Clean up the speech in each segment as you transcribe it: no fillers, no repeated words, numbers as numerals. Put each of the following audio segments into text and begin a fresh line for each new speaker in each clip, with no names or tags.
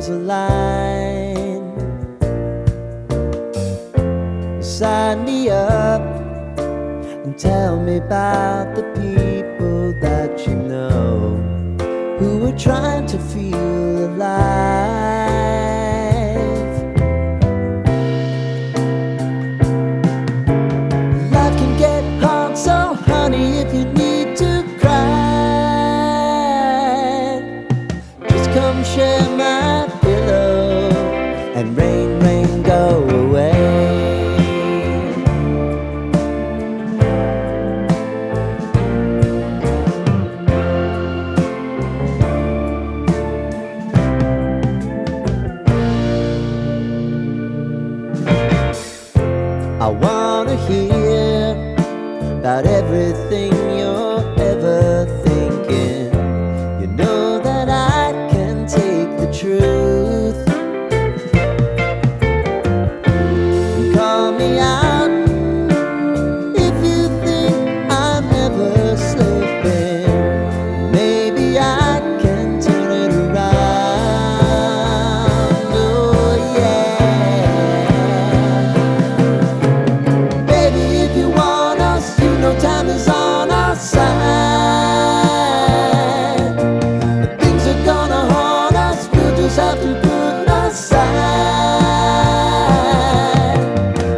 dreams align. Sign me up and tell me about the people that you know who are trying to feel alive. Life can get hard, so honey, if you need to cry, just come share my pillow and rain, rain, go away. I wanna hear about everything you're ever thinking. You know that I can take the truth. Call me out if you think I'm ever slipping. Maybe I can turn it around. Oh yeah. Time is on our side. But things are gonna haunt us, we'll just have to put aside.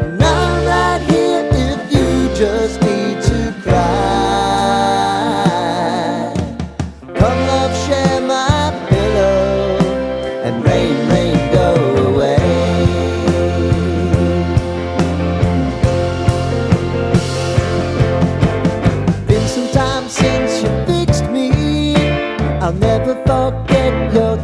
And I'm right here if you just need to cry. Come love, share my pillow and rain, rain, go away. Since you fixed me, I'll never forget your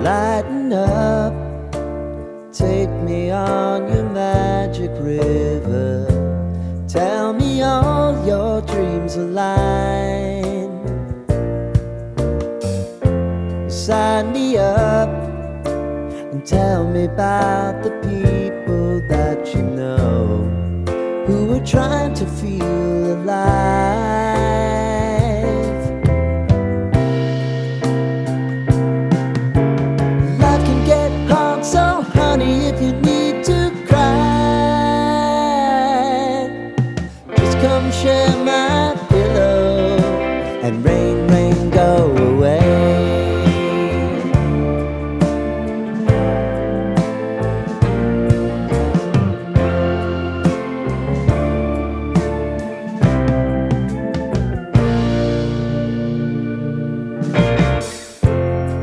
lighten up, take me on your magic river. Tell me all your dreams align. Sign me up and tell me about the people that you know who are trying to feel alive. So honey, if you need to cry, just come share my pillow and rain, rain, go away.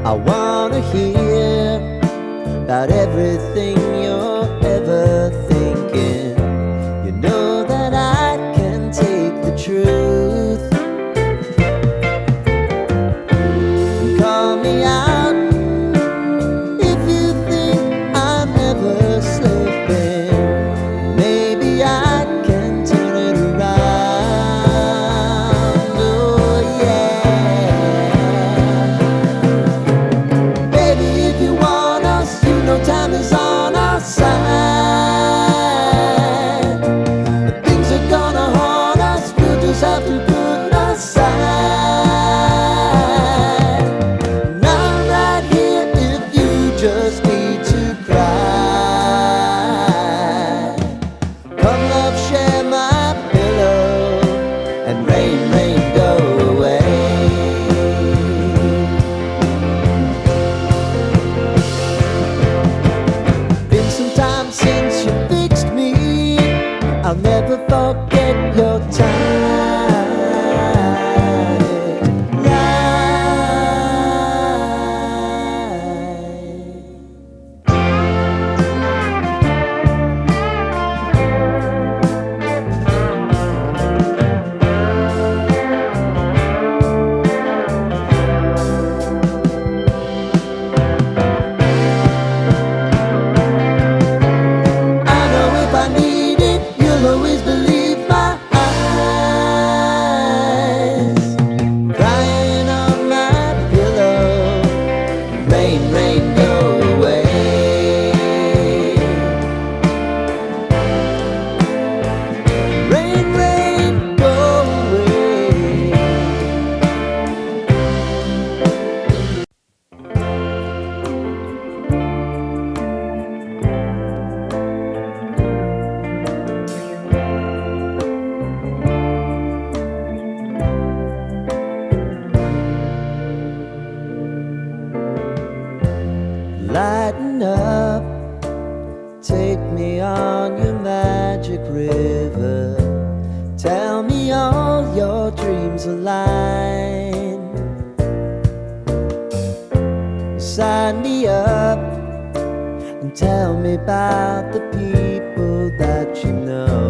I wanna hear about everything you're ever thinking. You know that I can take the truth. Call me out if you think I'm ever slipping. Maybe I can turn it around. Oh yeah. Baby, if you want us, you know time is on our lighten up. Take me on your magic river. Tell me all your dreams align. Sign me up and tell me about the people that you know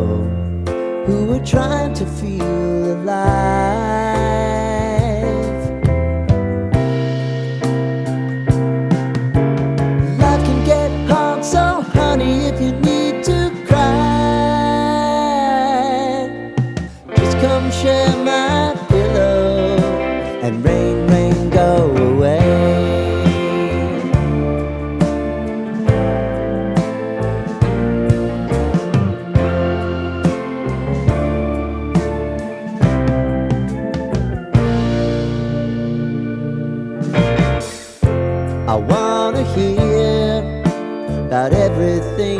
who are trying to feel alive. Life can get hard, so honey, if you need to cry, just come share my pillow and rain, rain, go away. I wanna hear about everything